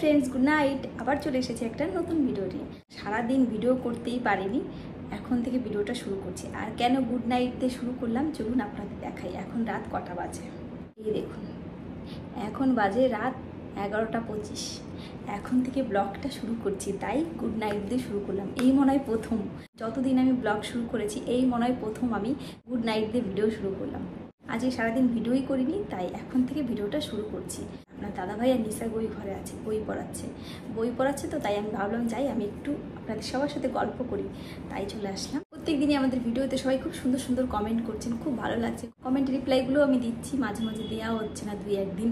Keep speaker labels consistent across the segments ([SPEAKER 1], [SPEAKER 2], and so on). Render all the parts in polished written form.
[SPEAKER 1] Friends, good night. আবার চলে এসেছি একটা নতুন ভিডিও নিয়ে। সারাদিন ভিডিও করতেই পারিনি, এখন থেকে ভিডিওটা শুরু করছি। আর কেন গুড নাইট দিয়ে শুরু করলাম চলুন আপনাদের দেখাই। এখন রাত কটা বাজে এই দেখুন, এখন বাজে রাত 11টা 25। এখন থেকে ব্লগটা শুরু করছি, তাই গুড নাইট দিয়ে শুরু করলাম। এই মনে হয় প্রথম, যতদিন আমি ব্লগ শুরু করেছি এই মনে হয় প্রথম আমি গুড নাইট দিয়ে ভিডিও শুরু করলাম। আজকে সারাদিন ভিডিওই করিনি, তাই এখন থেকে ভিডিওটা শুরু করছি। আপনার দাদাভাই আর নিশা বই ঘরে আছে, বই পড়াচ্ছে তো, তাই আমি ভাবলাম যাই আমি একটু আপনাদের সবার সাথে গল্প করি, তাই চলে আসলাম। প্রত্যেক দিনই আমাদের ভিডিওতে সবাই খুব সুন্দর সুন্দর কমেন্ট করছেন, খুব ভালো লাগছে। কমেন্ট রিপ্লাইগুলো আমি দিচ্ছি, মাঝে মাঝে দেওয়া হচ্ছে না, 2-1 দিন।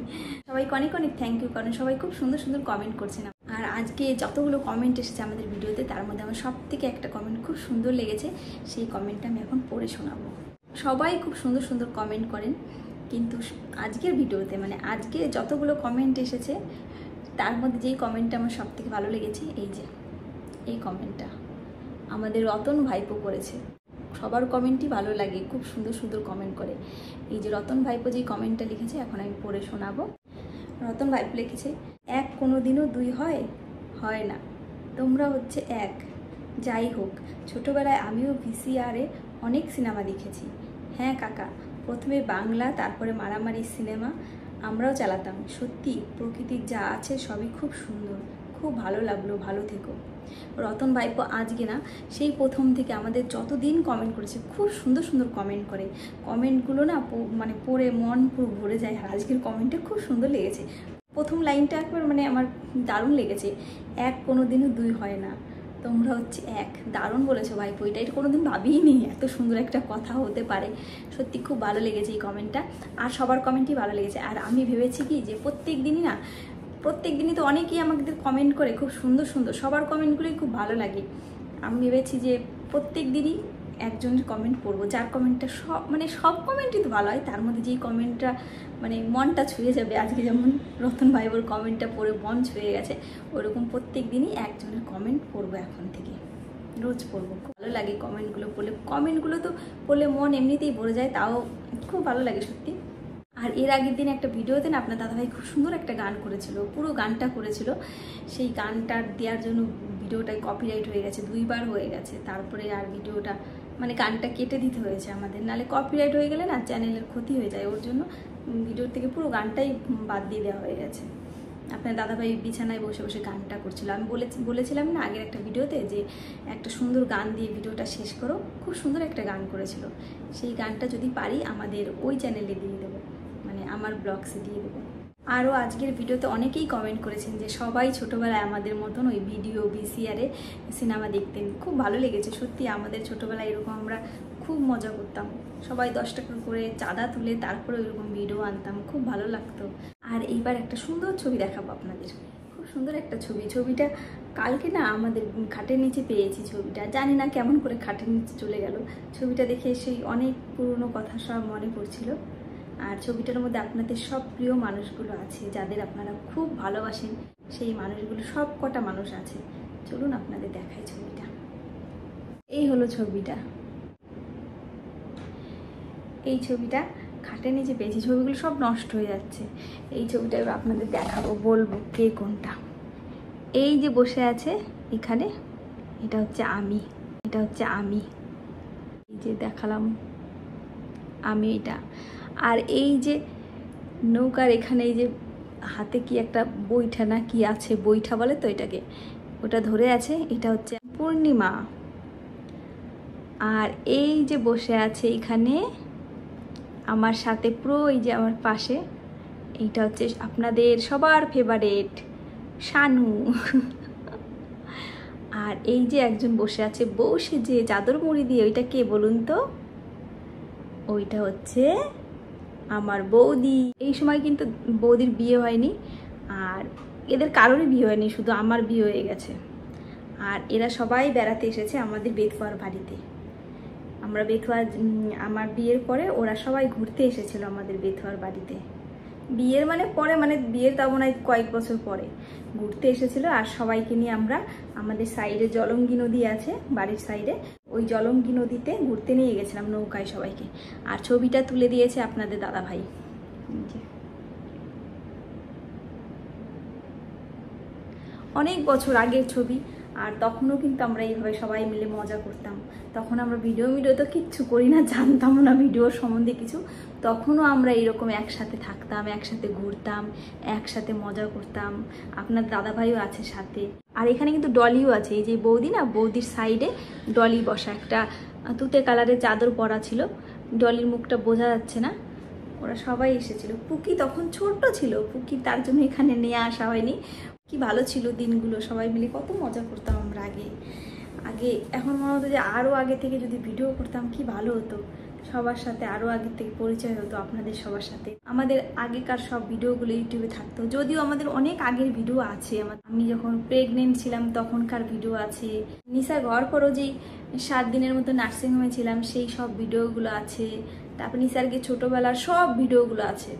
[SPEAKER 1] সবাইকে অনেক অনেক থ্যাংক ইউ, কারণ সবাই খুব সুন্দর সুন্দর কমেন্ট করছেন। আর আজকে যতগুলো কমেন্ট এসেছে আমাদের ভিডিওতে, তার মধ্যে আমার সব থেকে একটা কমেন্ট খুব সুন্দর লেগেছে, সেই কমেন্টটা আমি এখন পড়ে শোনাবো। সবাই খুব সুন্দর সুন্দর কমেন্ট করেন, কিন্তু আজকের ভিডিওতে মানে আজকে যতগুলো কমেন্ট এসেছে তার মধ্যে যেই কমেন্টটা আমার সব থেকে ভালো লেগেছে, এই কমেন্টটা আমাদের রতন ভাইপো করেছে। সবার কমেন্টই ভালো লাগে, খুব সুন্দর সুন্দর কমেন্ট করে। এই যে রতন ভাইপো যেই কমেন্টটা লিখেছে এখন আমি পড়ে শোনাবো। রতন ভাইপো লিখেছে, এক কোনোদিনও দুই হয় না, তোমরা হচ্ছে এক। যাই হোক, ছোটোবেলায় আমিও ভিসিআরে অনেক সিনেমা দেখেছি। হ্যাঁ কাকা, প্রথমে বাংলা, তারপরে মারামারি সিনেমা আমরাও চালাতাম। সত্যি প্রকৃতির যা আছে সবই খুব সুন্দর, খুব ভালো লাগলো, ভালো থেকো। রতন ভাইপো আজকে না, সেই প্রথম থেকে আমাদের যতদিন কমেন্ট করেছে খুব সুন্দর সুন্দর কমেন্ট করে। কমেন্টগুলো না মানে পড়ে মন পুরো ভরে যায়। আর আজকের কমেন্টটা খুব সুন্দর লেগেছে। প্রথম লাইনটা একবার মানে আমার দারুণ লেগেছে, এক কোনোদিনও দুই হয় না, তোমরা হচ্ছে এক। দারুণ বলেছো ভাইপো, এটা কোনোদিন ভাবিনি এত সুন্দর একটা কথা হতে পারে। সত্যি খুব ভালো লেগেছে এই কমেন্টটা, আর সবার কমেন্টই ভালো লেগেছে। আর আমি ভেবেছি কি যে প্রত্যেক দিনই তো অনেকেই আমাদের কমেন্ট করে খুব সুন্দর সুন্দর, সবার কমেন্টগুলোই খুব ভালো লাগে। আমি ভেবেছি যে প্রত্যেক দিনই একজনের কমেন্ট পড়বো, যার কমেন্টটা সব কমেন্টই তো ভালো হয়, তার মধ্যে যেই কমেন্টটা মানে মনটা ছুঁয়ে যাবে। আজকে যেমন রতন ভাইবোর কমেন্টটা পড়ে মন ছুঁয়ে গেছে, ওরকম প্রত্যেক দিনই একজনের কমেন্ট পড়বো, এখন থেকে রোজ পড়বো। ভালো লাগে কমেন্টগুলো পড়লে, কমেন্টগুলো তো পড়লে মন এমনিতেই ভরে যায়, তাও খুব ভালো লাগে সত্যি। আর এর আগের দিন একটা ভিডিওতে না আপনার দাদাভাই খুব সুন্দর একটা গান করেছিল, পুরো গানটা করেছিল। সেই গানটা দেওয়ার জন্য ভিডিওটায় কপিরাইট হয়ে গেছে, 2বার হয়ে গেছে। তারপরে আর ভিডিওটা মানে গানটা কেটে দিতে হয়েছে আমাদের, নাহলে কপিরাইট হয়ে গেলে না চ্যানেলের ক্ষতি হয়ে যায়। ওর জন্য ভিডিওর থেকে পুরো গানটাই বাদ দিয়ে দেওয়া হয়ে গেছে। আপনার দাদাভাই বিছানায় বসে বসে গানটা করছিল। আমি বলেছিলাম না আগের একটা ভিডিওতে যে একটা সুন্দর গান দিয়ে ভিডিওটা শেষ করো। খুব সুন্দর একটা গান করেছিল, সেই গানটা যদি পারি আমাদের ওই চ্যানেলে দিয়ে দেবো, মানে আমার ব্লগসে দিয়ে দেবো। আরও আজকের ভিডিওতে অনেকেই কমেন্ট করেছেন যে সবাই ছোটোবেলায় আমাদের মতন ওই ভিডিও ভিসিআরে সিনেমা দেখতেন। খুব ভালো লেগেছে সত্যি, আমাদের ছোটোবেলায় এরকম আমরা খুব মজা করতাম। সবাই 10 টাকা করে চাঁদা তুলে তারপরে ওইরকম ভিডিও আনতাম, খুব ভালো লাগতো। আর এইবার একটা সুন্দর ছবি দেখাবো আপনাদের, খুব সুন্দর একটা ছবিটা কালকে না আমাদের খাটের নিচে পেয়েছি। ছবিটা জানি না কেমন করে খাটের নিচে চলে গেল। ছবিটা দেখে সেই অনেক পুরনো কথা সব মনে পড়ছিল। আর ছবিটার মধ্যে আপনাদের সব প্রিয় মানুষগুলো আছে, যাদের আপনারা খুব ভালোবাসেন, সেই মানুষগুলো সব কটা মানুষ আছে। চলুন আপনাদের দেখাই ছবিটা। এই হলো ছবিটা, এই ছবিটা খাটের নিচে পেয়েছি। ছবিগুলো সব নষ্ট হয়ে যাচ্ছে। এই ছবিটা এবার আপনাদের দেখাবো, বলবো কে কোনটা। এই যে বসে আছে এখানে, এটা হচ্ছে আমি, এই যে দেখালাম আমি এটা। আর এই যে নৌকার এখানে এই যে হাতে কি একটা বৈঠা না কি আছে, বৈঠা বলে তো এটাকে, ওটা ধরে আছে, এটা হচ্ছে পূর্ণিমা। আর এই যে বসে আছে এখানে আমার সাথে পুরো এই যে আমার পাশে, এইটা হচ্ছে আপনাদের সবার ফেভারিট শানু। আর এই যে একজন বসে আছে বসে যে চাদর মুড়ি দিয়ে, ওইটা কে বলুন তো? ওইটা হচ্ছে আমার বৌদি। এই সময় কিন্তু বৌদির বিয়ে হয়নি, আর এদের কারোরই বিয়ে হয়নি, শুধু আমার বিয়ে হয়ে গেছে। আর এরা সবাই বেড়াতে এসেছে আমাদের বেথুয়ার বাড়িতে। আমরা আমার বিয়ের পরে ওরা সবাই ঘুরতে এসেছিল আমাদের বেথুয়ার বাড়িতে। বিয়ের মানে পরে, মানে বিয়ের তাও মনে হয় কয়েক বছর পরে ঘুরতে এসেছিল। আর সবাইকে নিয়ে আমরা আমাদের সাইডে জলঙ্গি নদী আছে বাড়ির সাইডে, ওই জলঙ্গি নদীতে ঘুরতে নিয়ে গেছিলাম নৌকায় সবাইকে। আর ছবিটা তুলে দিয়েছে আপনাদের দাদাভাই। অনেক বছর আগের ছবি। আর তখনও কিন্তু আমরা এইভাবে সবাই মিলে মজা করতাম। তখন আমরা ভিডিও তো কিচ্ছু করি না, জানতাম না ভিডিওর সম্বন্ধে কিছু। তখনও আমরা এইরকম একসাথে থাকতাম, একসাথে ঘুরতাম, একসাথে মজা করতাম। আপনার দাদাভাইও আছে সাথে। আর এখানে কিন্তু ডলিও আছে। এই যে বৌদি না, বৌদির সাইডে ডলি বসা, একটা তুতে কালারের চাদর পরা ছিল, ডলির মুখটা বোঝা যাচ্ছে না। ওরা সবাই এসেছিল। পুকি তখন ছোট্ট ছিল, পুকি তার জন্য এখানে নিয়ে আসা হয়নি। কি ভালো ছিল দিনগুলো, সবাই মিলে কত মজা করতাম আমরা আগে। এখন মনে হতো যে আরও আগে থেকে যদি ভিডিও করতাম কি ভালো হতো, সবার সাথে আরও আগে থেকে পরিচয় হতো আপনাদের সবার সাথে। আমাদের আগেকার সব ভিডিওগুলো ইউটিউবে থাকতো, যদিও আমাদের অনেক আগের ভিডিও আছে। আমি যখন প্রেগনেন্ট ছিলাম তখনকার ভিডিও আছে। নিশা ঘর পরও যেই 7 দিনের মতো নার্সিংহোমে ছিলাম সেই সব ভিডিওগুলো আছে। তারপর নিশারকে ছোটোবেলার সব ভিডিওগুলো আছে।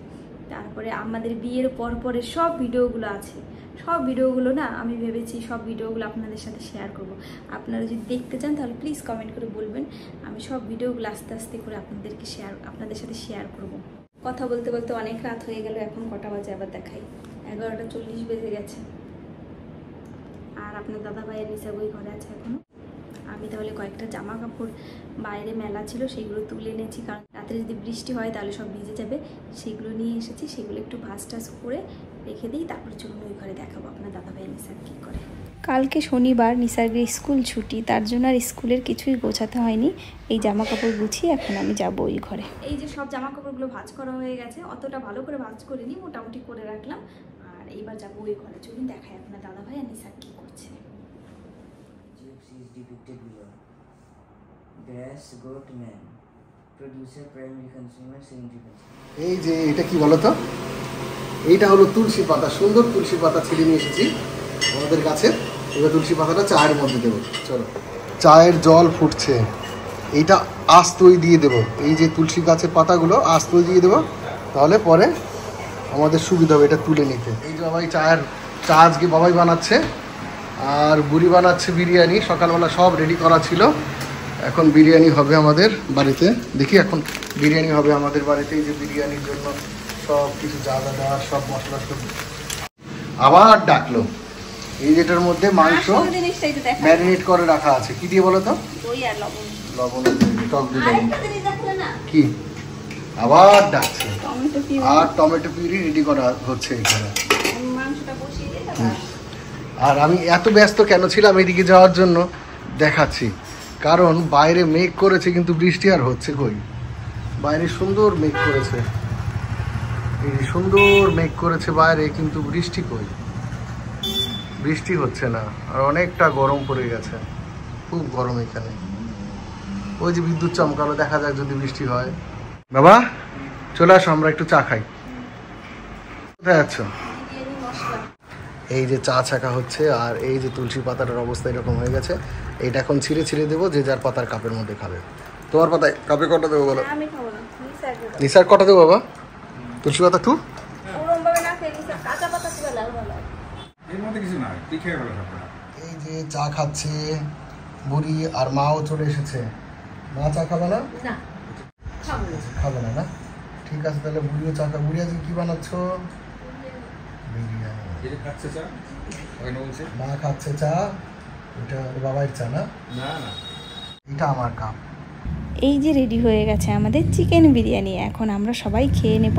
[SPEAKER 1] তারপরে আমাদের বিয়ের পরের সব ভিডিওগুলো আছে। সব ভিডিওগুলো না আমি ভেবেছি সব ভিডিওগুলো আপনাদের সাথে শেয়ার করব। আপনারা যদি দেখতে চান তাহলে প্লিজ কমেন্ট করে বলবেন। আমি সব ভিডিওগুলো আস্তে আস্তে করে আপনাদের সাথে শেয়ার করব। কথা বলতে বলতে অনেক রাত হয়ে গেল। এখন কটা বাজে আবার দেখাই, 11:40 বেজে গেছে। আর আপনার দাদা ভাইয়ের নিচে বই ঘরে আছে এখনো। আমি তাহলে কয়েকটা জামা কাপড় বাইরে মেলা ছিল সেগুলো তুলে এনেছি, কারণ রাত্রে যদি বৃষ্টি হয় তাহলে সব ভিজে যাবে। সেগুলো নিয়ে এসেছি, সেগুলো একটু ভাঁজ টাজ করে রেখে দিই। তারপর চলুন ওই ঘরে দেখাবো আপনার দাদাভাই নিসার কী করে। কালকে শনিবার, নিসার্গের স্কুল ছুটি, তার জন্য আর স্কুলের কিছুই গোছাতে হয়নি। এই জামা কাপড় গুছিয়ে এখন আমি যাব ওই ঘরে। এই যে সব জামা কাপড়গুলো ভাঁজ করা হয়ে গেছে, অতটা ভালো করে ভাঁজ করিনি, মোটামুটি করে রাখলাম। আর এইবার যাবো ওই ঘরে। চলুন দেখাই আপনার দাদাভাই আর নিসার কী করছে।
[SPEAKER 2] Depicted below. Grass goat man, producer, primary consumer, secondary consumer.
[SPEAKER 3] এই যে এটা কি বলতো, এইটা হলো তুলসী পাতা। সুন্দর তুলসী পাতা ছিঁড়ে নিয়ে এসেছি আমাদের কাছে। এবার তুলসী পাতাটা চায়ের মধ্যে দেবো। চলো, চায়ের জল ফুটছে, এইটা আস্তই দিয়ে দেবো। এই যে তুলসী গাছের পাতাগুলো আস্তই দিয়ে দেবো, তাহলে পরে আমাদের সুবিধা হবে এটা তুলে নিতে। এই যে বাবাই চা আজকে বাবাই বানাচ্ছে, আর বুড়ি বানাচ্ছে বিরিয়ানি। সকালবেলা সব রেডি করা ছিল, এখন বিরিয়ানি হবে আমাদের বাড়িতে। দেখি এখন বিরিয়ানি হবে আমাদের বাড়িতে। এই যে বিরিয়ানির জন্য সব কিছু যা দেওয়ার সব মশলা সব আবার ডাকলো। এই যেটার মধ্যে মাংস ম্যারিনেট করে রাখা আছে। কি দিয়ে বলো তো? লবণ, টক দই। কি আবার ডাকছে? আর টমেটো পিউরি রেডি করা হচ্ছে এখানে। আর আমি এত ব্যস্ত কেন ছিলাম এদিকে যাওয়ার জন্য দেখাচ্ছি, কারণ বাইরে মেঘ করেছে কিন্তু বৃষ্টি আর হচ্ছে কই। বাইরে সুন্দর মেঘ করেছে, এই সুন্দর মেঘ করেছে বাইরে, কিন্তু বৃষ্টি কই, বৃষ্টি হচ্ছে না। আর অনেকটা গরম পড়ে গেছে, খুব গরম এখানে। ওই যে বিদ্যুৎ চমকালো, দেখা যাক যদি বৃষ্টি হয়। বাবা চলে আসো, আমরা একটু চা খাই। কোথায় যাচ্ছ? এই যে চা ছাকা হচ্ছে, আর এই যে তুলসী পাতাটার অবস্থা এরকম হয়ে গেছে। এইটা এখন ছিঁড়ে দেবো, যে যার পাতার কাপের মধ্যে খাবে। তোমার পাতায় কাপে কটা দেবো বলো? নিসার কটা দেবো বাবা? তুলসী পাতা টু? এই যে চা খাচ্ছে বুড়ি, আর মাও চলে এসেছে। মা চা খাবে না? খাবে না না? ঠিক আছে, তাহলে বুড়িও চা খাবে। বুড়ি আজকে কি বানাচ্ছ? মা খাচ্ছে চা, এটা বাবার চা না? এটা আমার কাপ।
[SPEAKER 1] এই যে রেডি হয়ে গেছে আমাদের চিকেন বিরিয়ানি। এখন আমরা সবাই খেয়ে নেব।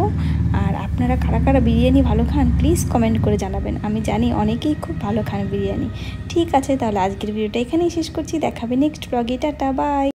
[SPEAKER 1] আর আপনারা কারা কারা বিরিয়ানি ভালো খান প্লিজ কমেন্ট করে জানাবেন। আমি জানি অনেকেই খুব ভালো খান বিরিয়ানি। ঠিক আছে, তাহলে আজকের ভিডিওটা এখানেই শেষ করছি। দেখাবে নেক্সট ব্লগে। Tata, by.